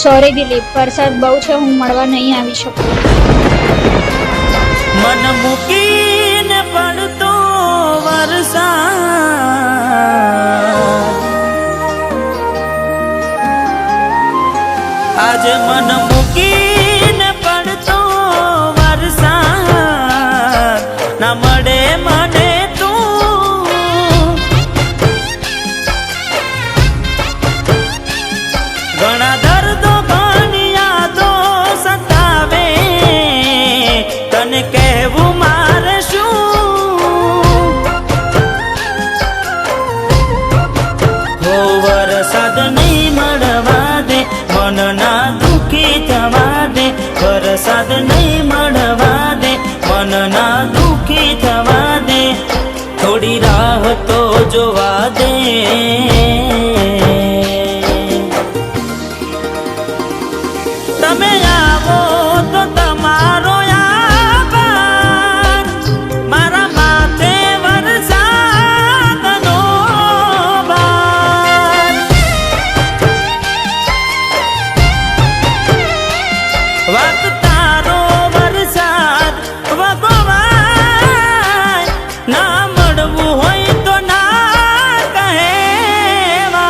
Sorry Dilip, વરસાદ બહુ છે, હું મળવા નહીં આવી શકું. મન મૂકીને પડતો વરસાદ, આજે મન મૂકીને પડતો વરસાદ, ના મળે મને તું. ઘણા દર્દો ઘણી યાદો સતાવે, તને કહેવું મારે શું? હો વરસાદ નહીં મળવા દે, મન ના દુખી થવા દે. વરસાદ નહીં મળવા દે, મન ના દુખી થવા દે. થોડી રાહ તો જોવા દે. તમે આવો તો તમારો આભાર, મારા માથે વરસાદનો ભાર. વાત તારો વરસાદ વગોવાય, ના મળવું હોય તો ના કહેવાય.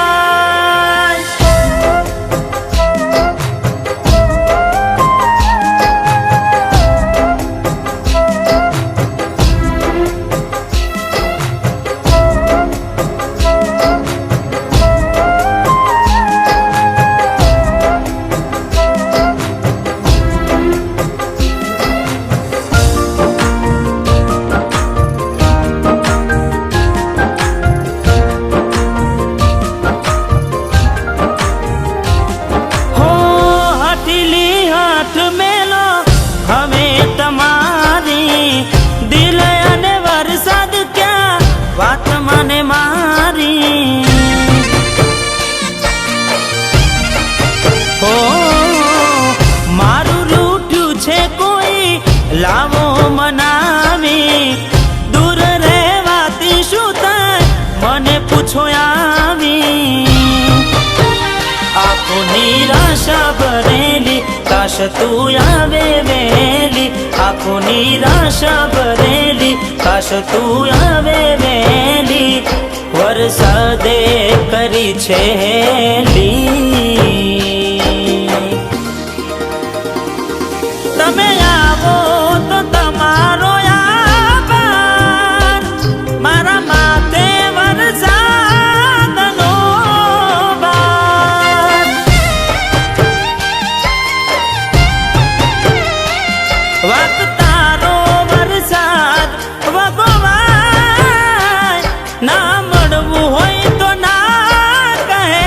હવે તમારી દિલ અને વરસાદ ક્યાં વાત મને મારી. હો મારું રૂઠ્યું છે કોઈ લાવો મનાવી, દૂર રહેવાથી શું થાય મને પૂછો આવી. આંખો નિરાશા ભરેલી, કાશ તું આવે વેલી. આંખો નિરાશા ભરેલી, કાશ તું આવે વેલી. વરસાદે કરી છે હેલી. તમે આવો તો તમારો આભાર, મારા માથે વરસાદનો ભાર. વાત તારો વરસાદ વગોવાય, ના મળવું હોય તો ના કહેવાય.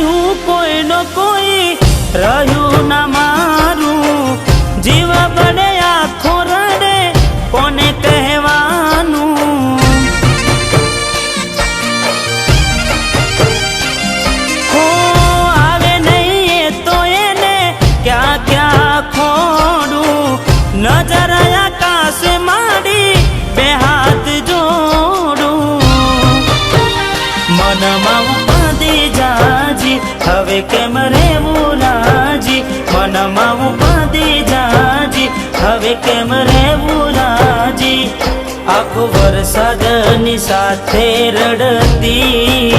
હું કોઈનો કોઈ રહ્યું ના મારું, જીવ બળે આખો રડે કોને કહેવાનું. હો આવે નહીં એ તો એને ક્યાં ક્યાં ખોડું. નજર આકાશ માંડી બે હાથ જોડું. મનમાં ઉપાધી જાજી, હવે કેમ રેવું રાજી. મનમાં ઉપાધી જાજી, હવે કેમ રેવું રાજી. આખો વરસાદની સાથે રડતી